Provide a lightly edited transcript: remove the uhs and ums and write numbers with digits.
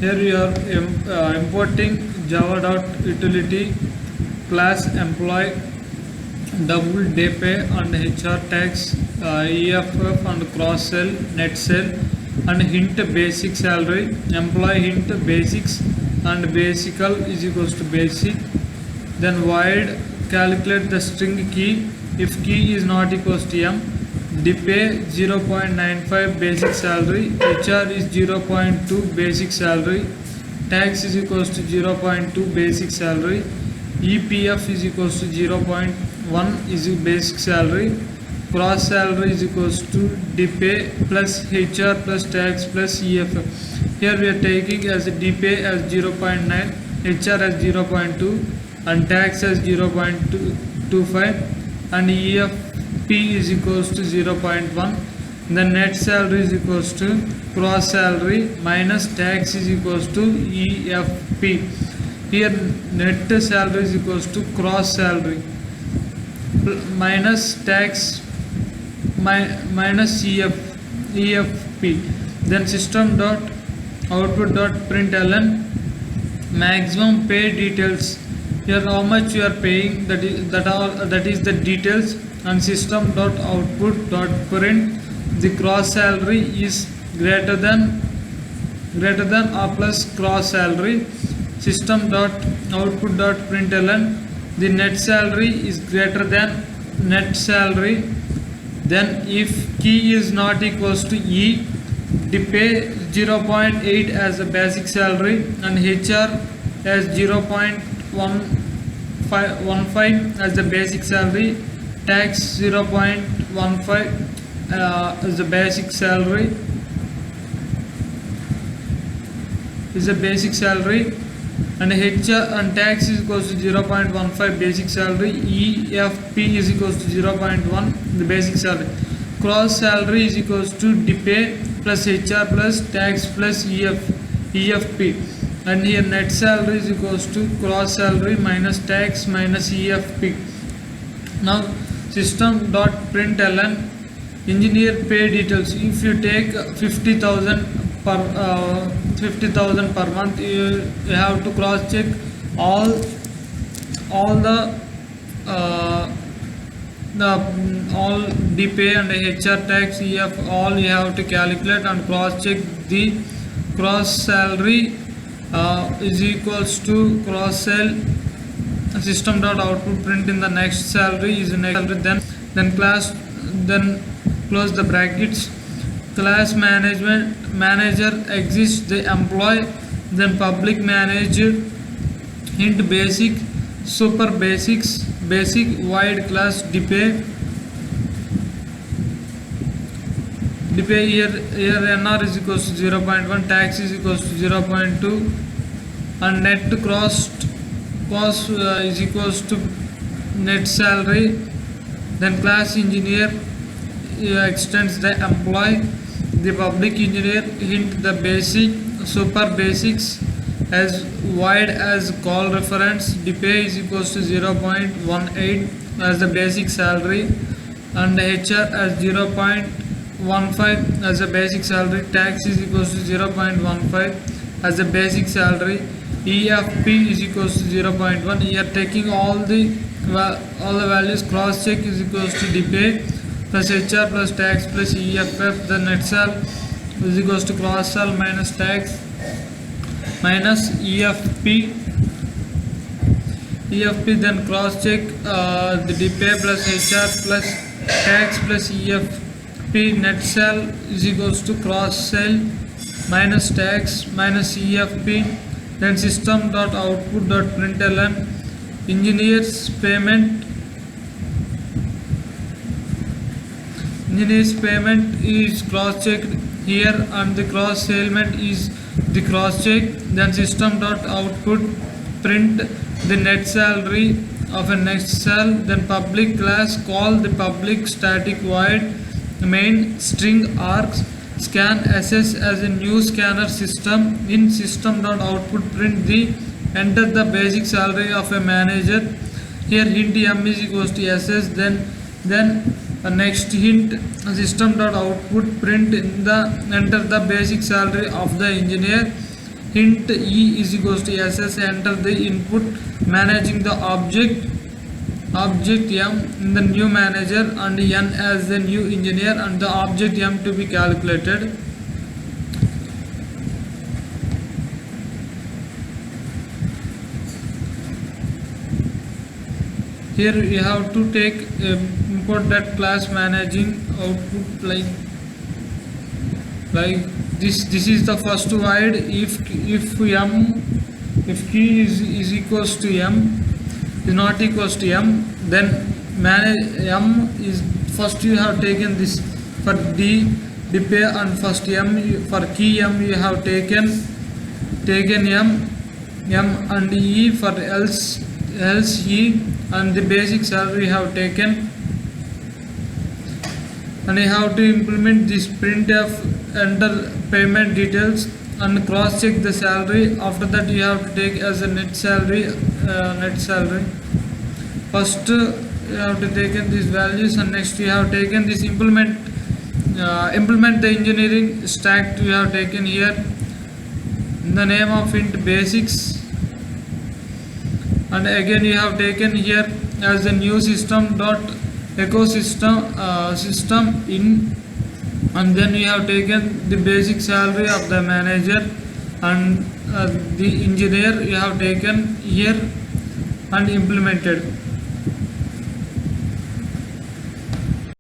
here you are importing java.utility class employee, double day pay and HR tax, EFF and cross sell, net sell, and hint basic salary, employee hint basics and basical is equals to basic. Then void calculate the string key if key is not equals to m. Depay 0.95 basic salary, HR is 0.2 basic salary, tax is equals to 0.2 basic salary, EPF is equals to 0.1 is basic salary, cross salary is equals to depay plus HR plus tax plus EFF. Here we are taking as depay as 0.9, HR as 0.2 and tax as 0.25 and EFP is equals to 0.1. The net salary is equals to cross salary minus tax is equals to EFP. Here net salary is equals to cross salary minus tax minus EFP. Then system dot output dot println maximum pay details. Here how much you are paying, that is the details, and system dot output dot print the cross salary is greater than or plus cross salary. System dot output dot println the net salary is greater than net salary. Then if key is not equals to E, depay 0.8 as a basic salary and HR as 0.15 as the basic salary, tax 0.15 as the basic salary and HR and tax is equals to 0.15 basic salary, EFP is equals to 0.1 the basic salary, cross salary is equals to depay plus HR plus tax plus EFP, and here net salary is equals to cross salary minus tax minus EFP. Now system dot println engineer pay details. If you take 50,000 per month, you have to cross check all the depay and HR tax, EF, all you have to calculate and cross check the cross salary is equals to cross sell system dot output print in the next salary is next salary. Then class, then close the brackets. Class manager exists the employee, then public manager hint basic super basics basic void class depay here NR is equals to 0.1, tax is equals to 0.2 and net cost is equals to net salary. Then class engineer extends the employee, the public engineer hint the basic super basics as wide as call reference, depay is equals to 0.18 as the basic salary and HR as 0.15 as the basic salary, tax is equals to 0.15 as the basic salary, EFP is equals to 0.1. Here taking all the values, cross check is equals to depay plus HR plus tax plus EFF. The net sal is equals to cross sal minus tax minus EFP. Then cross check the depay plus HR plus tax plus EFP. Net sal is equals to cross sell minus tax minus EFP. Then system dot output dot println engineer's payment is cross checked here and the cross settlement is the cross check. Then system dot output print the net salary of a next cell. Then public class call the public static void main string args scan SS as a new scanner system. In system dot output print the enter the basic salary of a manager. Here hint M is equals to SS. Then Next hint, system dot output print in the enter the basic salary of the engineer. Hint E is equals to SS, enter the input managing the object M in the new manager and N as the new engineer and the object M to be calculated. Here you have to take import that class managing output like this is the first void. If key is equals to M is not equals to M, then manage M is first you have taken this for D pay, and first M for key M you have taken M and E for else E, and the basic salary you have taken, and you have to implement this printf, enter payment details and cross check the salary. After that you have to take as a net salary. First you have to taken these values, and next you have taken this implement the engineering stack you have taken here in the name of int basics, and again you have taken here as the new system dot ecosystem system in, and then you have taken the basic salary of the manager and the engineer you have taken here and implemented.